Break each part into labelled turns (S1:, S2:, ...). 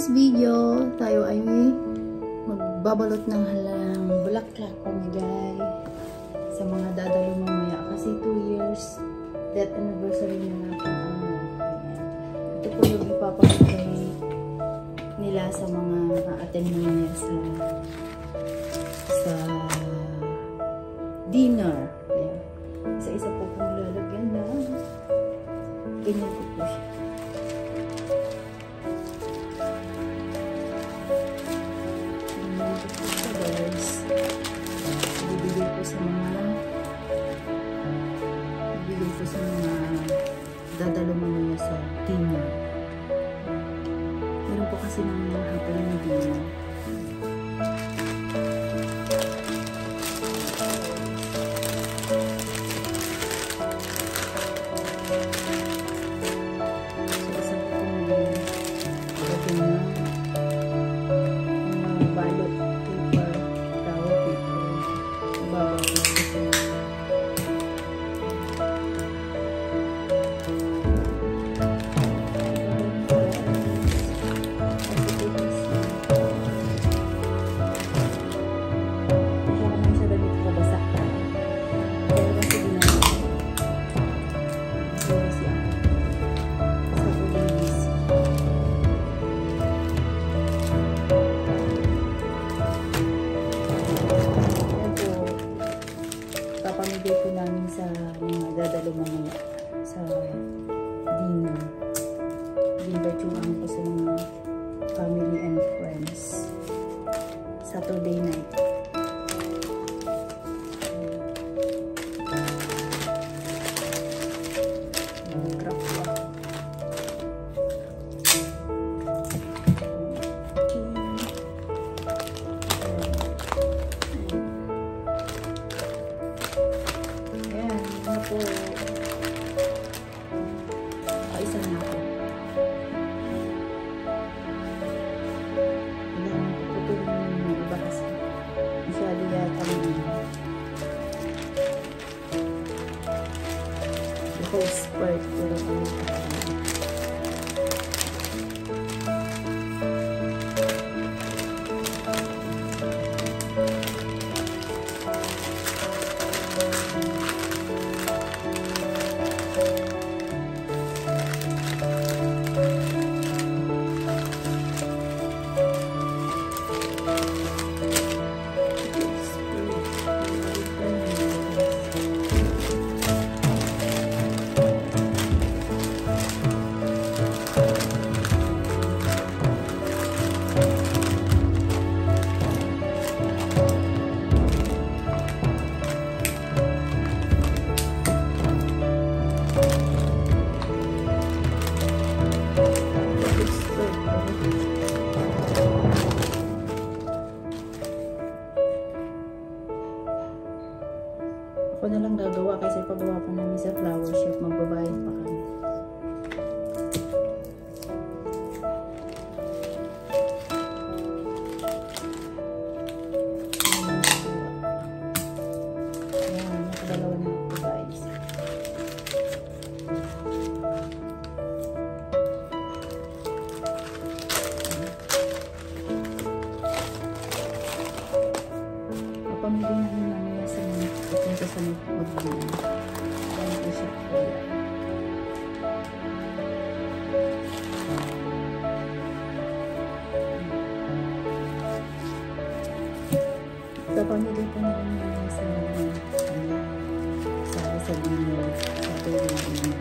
S1: today's video, tayo ay magbabalot ng halang bulaklak pamigay sa mga dadalo mamaya kasi 2 years death anniversary na natin ang ito po yung ipapamigay nila sa mga attend nila sa dinner. Ayan. Isa-isa po kung lalagyan na ganyan po po siya. Bibigay ko sa mga dadalo mamaya sa dinner. Meron po kasi ng mga hapon na dinner. Papamigay ko namin sa mga dadalo mamaya sa dinner. Invite yung ano ko sa mga family and friends. Saturday night. Isa na ako. Putulong yung iba kasi. Masyado yata the host part ko lang. Ako na lang gagawa kasi paggawa pa namin sa flower shop, magbabayad pa kami. Ayan, nakadalawa na ako guys. Papamigay namin mamaya sa mga pupunta sa mag-magbilan. Kaya ko siya kuya. Papamigay ko na rin mamaya sa mga sa dinner, sa dinner.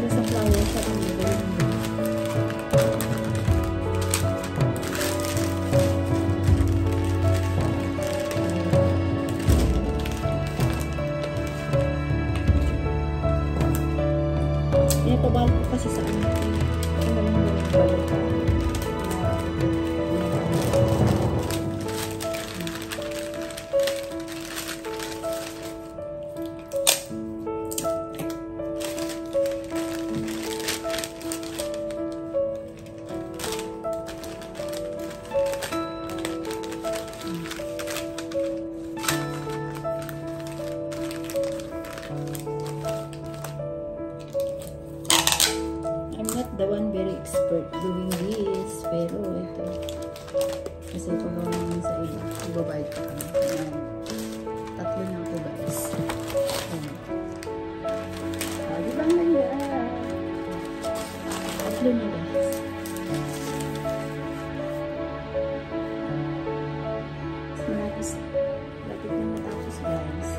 S1: Sa flower shop, expert doing this. Pero ito, kasi pagawa namin sa iba, ibabayad pa kami. Tatlo na ako guys. Di ba ang ganda? Tatlo na guys. Lapit na matapos guys.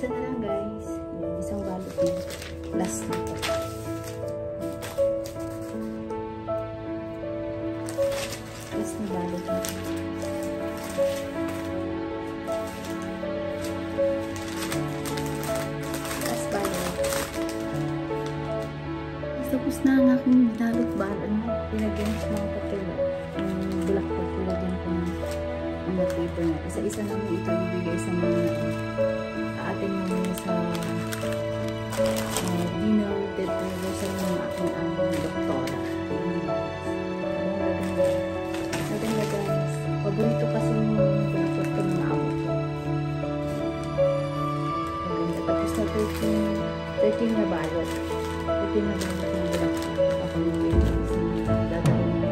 S1: Isa na lang guys. Isang balot na. Last na po. Last na balot na. Last balot. Tapos na ang aking balot balot. Pinagyan ko mga papel. Black po. Pinagyan ko ng mga paper na. Isa-isa naman ito ibigay sa mga atin mo sa dinner dito sa mga aking doktora. Maganda guys. Paborito kasi yung dapat ko mga amo ko. Maganda. Tapos na 13 na balot. 13 na balot na balot. Ako yung waiting sa dadalhin mo.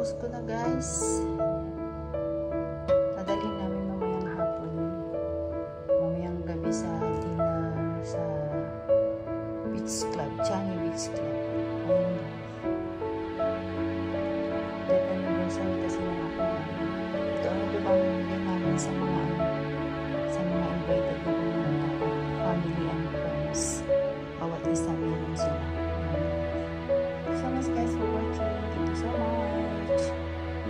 S1: Tinapos ko na guys.